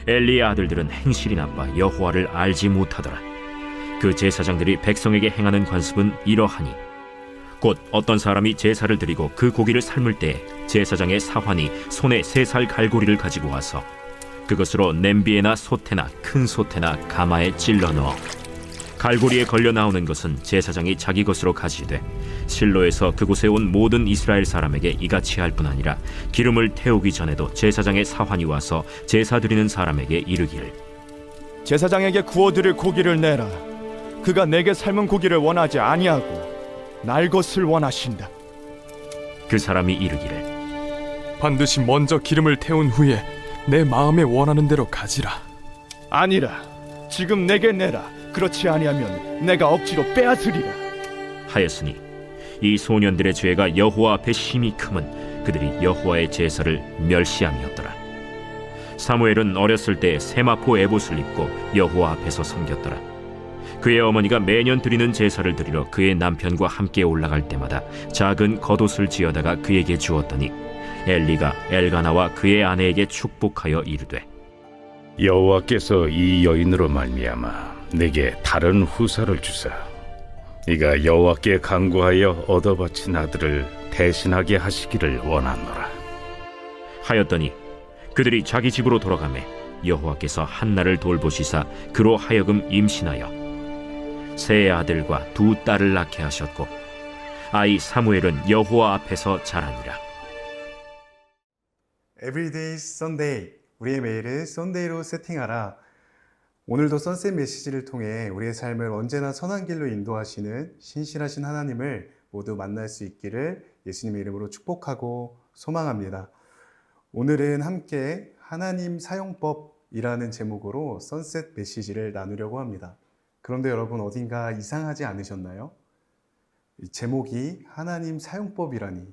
엘리의 아들들은 행실이 나빠 여호와를 알지 못하더라. 그 제사장들이 백성에게 행하는 관습은 이러하니 곧 어떤 사람이 제사를 드리고 그 고기를 삶을 때 제사장의 사환이 손에 3살 갈고리를 가지고 와서 그것으로 냄비에나 솥에나 큰 솥에나 가마에 찔러 넣어 갈고리에 걸려 나오는 것은 제사장이 자기 것으로 가지되 실로에서 그곳에 온 모든 이스라엘 사람에게 이같이 할 뿐 아니라 기름을 태우기 전에도 제사장의 사환이 와서 제사 드리는 사람에게 이르기를 제사장에게 구워드릴 고기를 내라. 그가 내게 삶은 고기를 원하지 아니하고 날 것을 원하신다. 그 사람이 이르기를 반드시 먼저 기름을 태운 후에 내 마음에 원하는 대로 가지라. 아니라 지금 내게 내라. 그렇지 아니하면 내가 억지로 빼앗으리라. 하였으니 이 소년들의 죄가 여호와 앞에 심히 크면 그들이 여호와의 제사를 멸시함이었더라. 사무엘은 어렸을 때 세마포 에봇을 입고 여호와 앞에서 섬겼더라. 그의 어머니가 매년 드리는 제사를 드리러 그의 남편과 함께 올라갈 때마다 작은 겉옷을 지어다가 그에게 주었더니 엘리가 엘가나와 그의 아내에게 축복하여 이르되 여호와께서 이 여인으로 말미암아 내게 다른 후사를 주사 이가 여호와께 간구하여 얻어바친 아들을 대신하게 하시기를 원하노라. 하였더니 그들이 자기 집으로 돌아가매 여호와께서 한나를 돌보시사 그로 하여금 임신하여 세 아들과 2딸을 낳게 하셨고 아이 사무엘은 여호와 앞에서 자라니라. Everyday Sunday, 우리의 매일을 썬데이로 세팅하라. 오늘도 선셋 메시지를 통해 우리의 삶을 언제나 선한 길로 인도하시는 신실하신 하나님을 모두 만날 수 있기를 예수님의 이름으로 축복하고 소망합니다. 오늘은 함께 하나님 사용법이라는 제목으로 선셋 메시지를 나누려고 합니다. 그런데 여러분 어딘가 이상하지 않으셨나요? 이 제목이 하나님 사용법이라니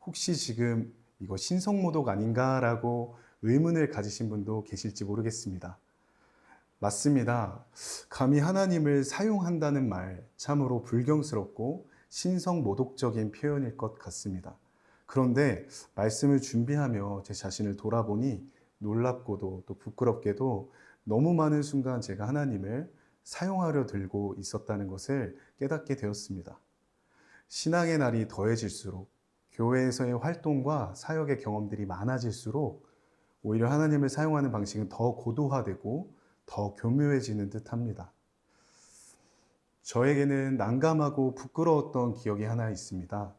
혹시 지금 이거 신성모독 아닌가라고 의문을 가지신 분도 계실지 모르겠습니다. 맞습니다. 감히 하나님을 사용한다는 말 참으로 불경스럽고 신성모독적인 표현일 것 같습니다. 그런데 말씀을 준비하며 제 자신을 돌아보니 놀랍고도 또 부끄럽게도 너무 많은 순간 제가 하나님을 사용하려 들고 있었다는 것을 깨닫게 되었습니다. 신앙의 날이 더해질수록 교회에서의 활동과 사역의 경험들이 많아질수록 오히려 하나님을 사용하는 방식은 더 고도화되고 더 교묘해지는 듯합니다. 저에게는 난감하고 부끄러웠던 기억이 하나 있습니다.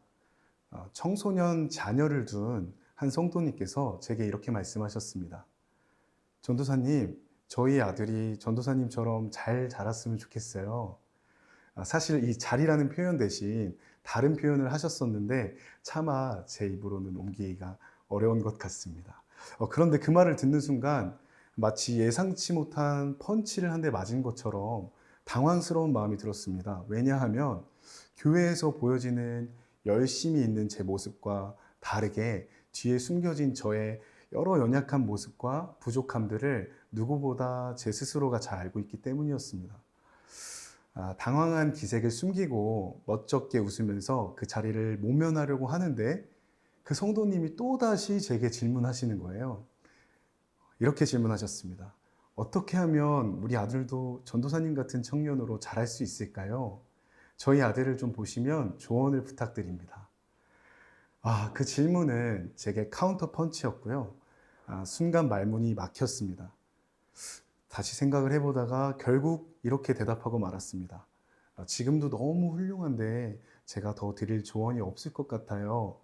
청소년 자녀를 둔 한 성도님께서 제게 이렇게 말씀하셨습니다. 전도사님, 저희 아들이 전도사님처럼 잘 자랐으면 좋겠어요. 사실 이 잘이라는 표현 대신 다른 표현을 하셨었는데 차마 제 입으로는 옮기기가 어려운 것 같습니다. 그런데 그 말을 듣는 순간 마치 예상치 못한 펀치를 한 대 맞은 것처럼 당황스러운 마음이 들었습니다. 왜냐하면 교회에서 보여지는 열심히 있는 제 모습과 다르게 뒤에 숨겨진 저의 여러 연약한 모습과 부족함들을 누구보다 제 스스로가 잘 알고 있기 때문이었습니다. 당황한 기색을 숨기고 멋쩍게 웃으면서 그 자리를 모면하려고 하는데 그 성도님이 또다시 제게 질문하시는 거예요. 이렇게 질문하셨습니다. 어떻게 하면 우리 아들도 전도사님 같은 청년으로 자랄 수 있을까요? 저희 아들을 좀 보시면 조언을 부탁드립니다. 그 질문은 제게 카운터 펀치였고요. 순간 말문이 막혔습니다. 다시 생각을 해보다가 결국 이렇게 대답하고 말았습니다. 지금도 너무 훌륭한데 제가 더 드릴 조언이 없을 것 같아요.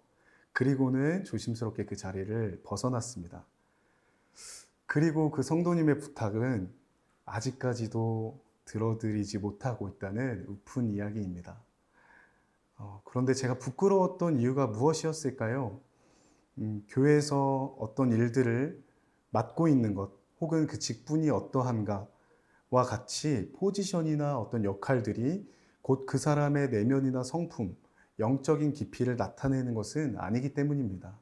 그리고는 조심스럽게 그 자리를 벗어났습니다. 그리고 그 성도님의 부탁은 아직까지도 들어드리지 못하고 있다는 우픈 이야기입니다. 그런데 제가 부끄러웠던 이유가 무엇이었을까요? 교회에서 어떤 일들을 맡고 있는 것, 혹은 그 직분이 어떠한가와 같이 포지션이나 어떤 역할들이 곧 그 사람의 내면이나 성품, 영적인 깊이를 나타내는 것은 아니기 때문입니다.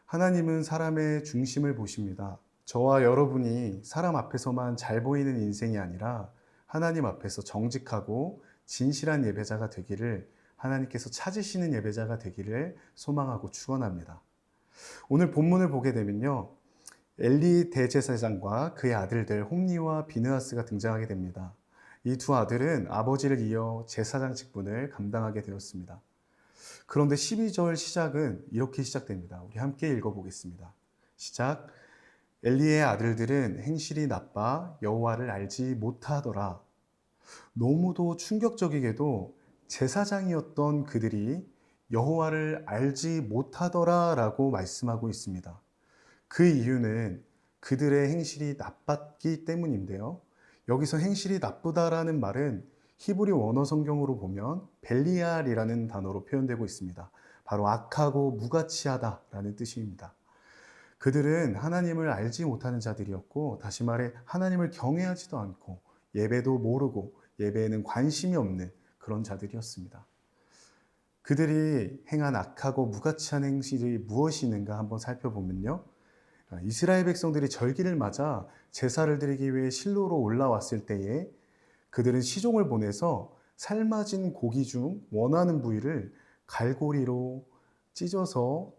하나님은 사람의 중심을 보십니다. 저와 여러분이 사람 앞에서만 잘 보이는 인생이 아니라 하나님 앞에서 정직하고 진실한 예배자가 되기를 하나님께서 찾으시는 예배자가 되기를 소망하고 축원합니다. 오늘 본문을 보게 되면요, 엘리 대제사장과 그의 아들들 홈니와 비느하스가 등장하게 됩니다. 이 두 아들은 아버지를 이어 제사장 직분을 감당하게 되었습니다. 그런데 12절 시작은 이렇게 시작됩니다. 우리 함께 읽어보겠습니다. 시작. 엘리의 아들들은 행실이 나빠 여호와를 알지 못하더라. 너무도 충격적이게도 제사장이었던 그들이 여호와를 알지 못하더라라고 말씀하고 있습니다. 그 이유는 그들의 행실이 나빴기 때문인데요. 여기서 행실이 나쁘다라는 말은 히브리 원어 성경으로 보면 벨리알이라는 단어로 표현되고 있습니다. 바로 악하고 무가치하다라는 뜻입니다. 그들은 하나님을 알지 못하는 자들이었고, 다시 말해 하나님을 경외하지도 않고 예배도 모르고 예배에는 관심이 없는 그런 자들이었습니다. 그들이 행한 악하고 무가치한 행실이 무엇이 있는가 한번 살펴보면요. 이스라엘 백성들이 절기를 맞아 제사를 드리기 위해 실로로 올라왔을 때에 그들은 시종을 보내서 삶아진 고기 중 원하는 부위를 갈고리로 찢어서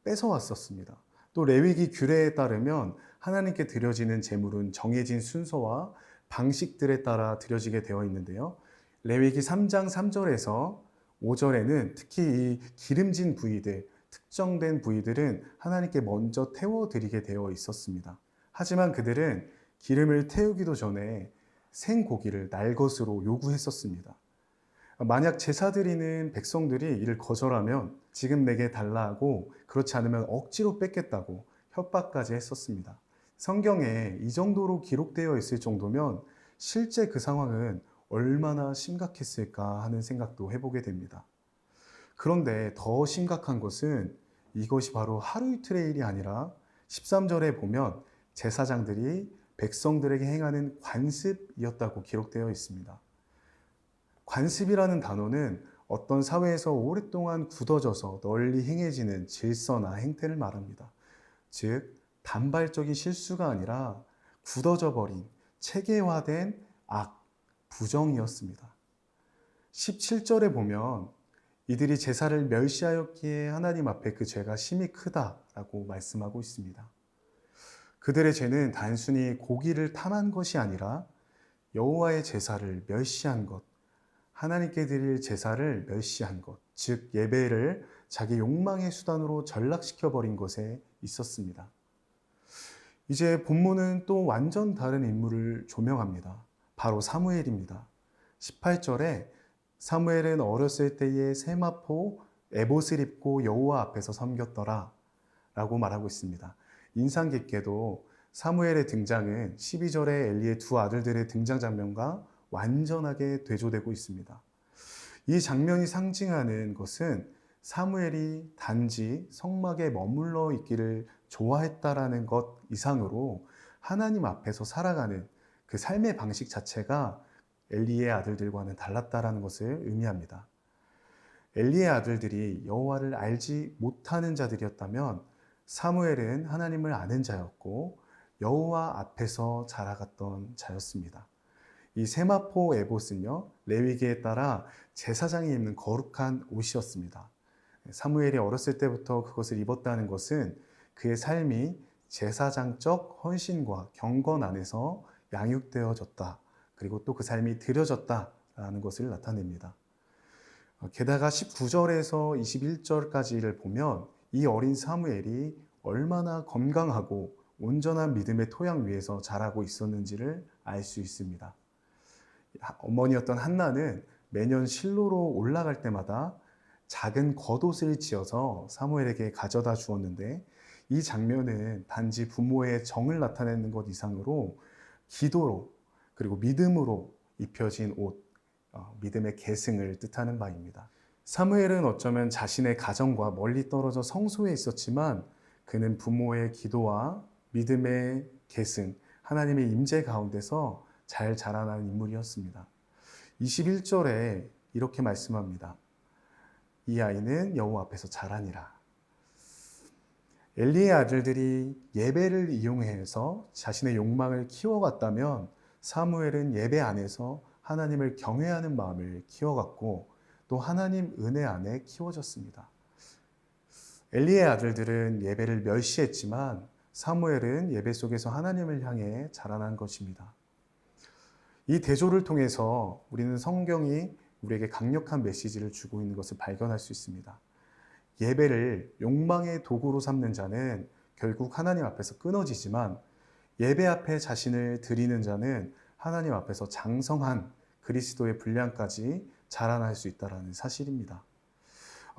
뺏어왔었습니다. 또 레위기 규례에 따르면 하나님께 드려지는 제물은 정해진 순서와 방식들에 따라 드려지게 되어 있는데요. 레위기 3장 3절에서 5절에는 특히 이 기름진 부위들, 특정된 부위들은 하나님께 먼저 태워드리게 되어 있었습니다. 하지만 그들은 기름을 태우기도 전에 생고기를 날 것으로 요구했었습니다. 만약 제사 드리는 백성들이 이를 거절하면 지금 내게 달라 하고 그렇지 않으면 억지로 뺏겠다고 협박까지 했었습니다. 성경에 이 정도로 기록되어 있을 정도면 실제 그 상황은 얼마나 심각했을까 하는 생각도 해보게 됩니다. 그런데 더 심각한 것은 이것이 바로 하루 이틀의 일이 아니라 13절에 보면 제사장들이 백성들에게 행하는 관습이었다고 기록되어 있습니다. 관습이라는 단어는 어떤 사회에서 오랫동안 굳어져서 널리 행해지는 질서나 행태를 말합니다. 즉, 단발적인 실수가 아니라 굳어져 버린 체계화된 악, 부정이었습니다. 17절에 보면 이들이 제사를 멸시하였기에 하나님 앞에 그 죄가 심히 크다라고 말씀하고 있습니다. 그들의 죄는 단순히 고기를 탐한 것이 아니라 여호와의 제사를 멸시한 것, 하나님께 드릴 제사를 멸시한 것, 즉 예배를 자기 욕망의 수단으로 전락시켜버린 것에 있었습니다. 이제 본문은 또 완전 다른 인물을 조명합니다. 바로 사무엘입니다. 18절에 사무엘은 어렸을 때에 세마포 에봇을 입고 여호와 앞에서 섬겼더라 라고 말하고 있습니다. 인상 깊게도 사무엘의 등장은 12절에 엘리의 두 아들들의 등장 장면과 완전하게 대조되고 있습니다. 이 장면이 상징하는 것은 사무엘이 단지 성막에 머물러 있기를 좋아했다라는 것 이상으로 하나님 앞에서 살아가는 그 삶의 방식 자체가 엘리의 아들들과는 달랐다라는 것을 의미합니다. 엘리의 아들들이 여호와를 알지 못하는 자들이었다면 사무엘은 하나님을 아는 자였고 여호와 앞에서 자라갔던 자였습니다. 이 세마포 에봇은요, 레위기에 따라 제사장이 입는 거룩한 옷이었습니다. 사무엘이 어렸을 때부터 그것을 입었다는 것은 그의 삶이 제사장적 헌신과 경건 안에서 양육되어졌다. 그리고 또 그 삶이 드려졌다라는 것을 나타냅니다. 게다가 19절에서 21절까지를 보면 이 어린 사무엘이 얼마나 건강하고 온전한 믿음의 토양 위에서 자라고 있었는지를 알 수 있습니다. 어머니였던 한나는 매년 실로로 올라갈 때마다 작은 겉옷을 지어서 사무엘에게 가져다 주었는데 이 장면은 단지 부모의 정을 나타내는 것 이상으로 기도로 그리고 믿음으로 입혀진 옷, 믿음의 계승을 뜻하는 바입니다. 사무엘은 어쩌면 자신의 가정과 멀리 떨어져 성소에 있었지만 그는 부모의 기도와 믿음의 계승, 하나님의 임재 가운데서 잘 자라난 인물이었습니다. 21절에 이렇게 말씀합니다. 이 아이는 여호와 앞에서 자라니라. 엘리의 아들들이 예배를 이용해서 자신의 욕망을 키워갔다면 사무엘은 예배 안에서 하나님을 경외하는 마음을 키워갔고 또 하나님 은혜 안에 키워졌습니다. 엘리의 아들들은 예배를 멸시했지만 사무엘은 예배 속에서 하나님을 향해 자라난 것입니다. 이 대조를 통해서 우리는 성경이 우리에게 강력한 메시지를 주고 있는 것을 발견할 수 있습니다. 예배를 욕망의 도구로 삼는 자는 결국 하나님 앞에서 끊어지지만, 예배 앞에 자신을 드리는 자는 하나님 앞에서 장성한 그리스도의 분량까지 자라날 수 있다는 사실입니다.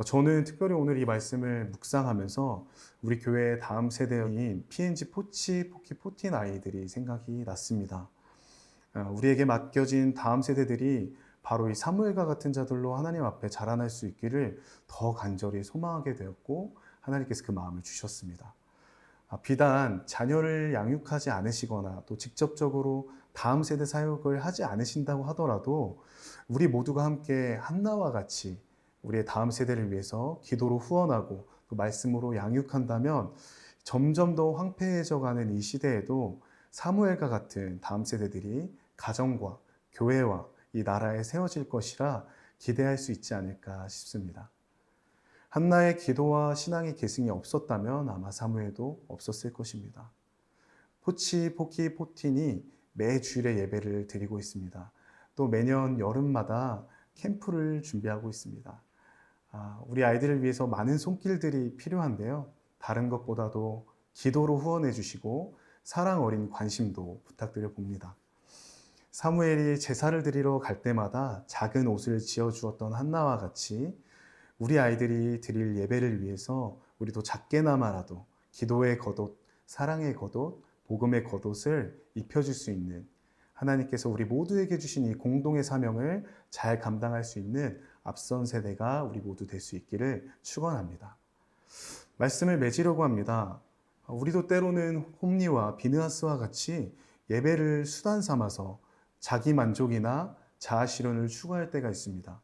저는 특별히 오늘 이 말씀을 묵상하면서 우리 교회의 다음 세대인 PNG 포치 포키 포틴 아이들이 생각이 났습니다. 우리에게 맡겨진 다음 세대들이 바로 이 사무엘과 같은 자들로 하나님 앞에 자라날 수 있기를 더 간절히 소망하게 되었고, 하나님께서 그 마음을 주셨습니다. 비단 자녀를 양육하지 않으시거나 또 직접적으로 다음 세대 사역을 하지 않으신다고 하더라도 우리 모두가 함께 한나와 같이 우리의 다음 세대를 위해서 기도로 후원하고 또 말씀으로 양육한다면 점점 더 황폐해져 가는 이 시대에도 사무엘과 같은 다음 세대들이 가정과 교회와 이 나라에 세워질 것이라 기대할 수 있지 않을까 싶습니다. 한나의 기도와 신앙의 계승이 없었다면 아마 사무엘도 없었을 것입니다. 포치 포키 포틴이 매 주일에 예배를 드리고 있습니다. 또 매년 여름마다 캠프를 준비하고 있습니다. 우리 아이들을 위해서 많은 손길들이 필요한데요. 다른 것보다도 기도로 후원해 주시고 사랑 어린 관심도 부탁드려 봅니다. 사무엘이 제사를 드리러 갈 때마다 작은 옷을 지어주었던 한나와 같이 우리 아이들이 드릴 예배를 위해서 우리도 작게나마라도 기도의 겉옷, 사랑의 겉옷, 복음의 겉옷을 입혀줄 수 있는, 하나님께서 우리 모두에게 주신 이 공동의 사명을 잘 감당할 수 있는 앞선 세대가 우리 모두 될 수 있기를 축원합니다. 말씀을 맺으려고 합니다. 우리도 때로는 홈리와 비느하스와 같이 예배를 수단 삼아서 자기 만족이나 자아 실현을 추구할 때가 있습니다.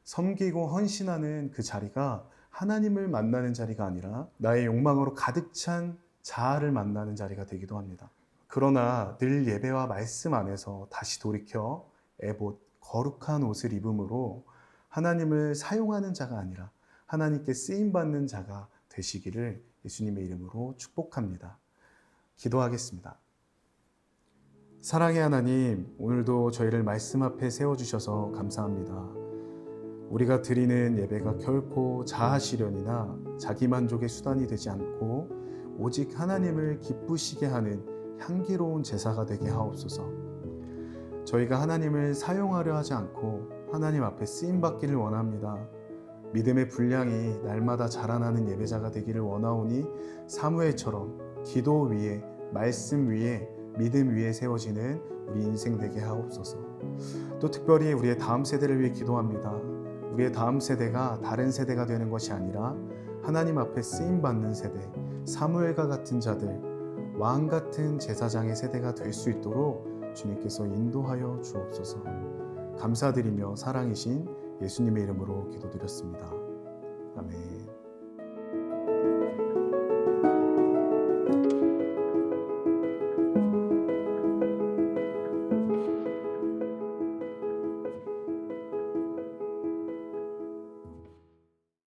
섬기고 헌신하는 그 자리가 하나님을 만나는 자리가 아니라 나의 욕망으로 가득 찬 자아를 만나는 자리가 되기도 합니다. 그러나 늘 예배와 말씀 안에서 다시 돌이켜 에봇, 거룩한 옷을 입음으로 하나님을 사용하는 자가 아니라 하나님께 쓰임받는 자가 되시기를 예수님의 이름으로 축복합니다. 기도하겠습니다. 사랑의 하나님, 오늘도 저희를 말씀 앞에 세워주셔서 감사합니다. 우리가 드리는 예배가 결코 자아 실현이나 자기 만족의 수단이 되지 않고 오직 하나님을 기쁘시게 하는 향기로운 제사가 되게 하옵소서. 저희가 하나님을 사용하려 하지 않고 하나님 앞에 쓰임받기를 원합니다. 믿음의 분량이 날마다 자라나는 예배자가 되기를 원하오니 사무엘처럼 기도 위에, 말씀 위에, 믿음 위에 세워지는 우리 인생 되게 하옵소서. 또 특별히 우리의 다음 세대를 위해 기도합니다. 우리의 다음 세대가 다른 세대가 되는 것이 아니라 하나님 앞에 쓰임받는 세대, 사무엘과 같은 자들, 왕 같은 제사장의 세대가 될 수 있도록 주님께서 인도하여 주옵소서. 감사드리며 사랑이신 예수님의 이름으로 기도드렸습니다. 아멘.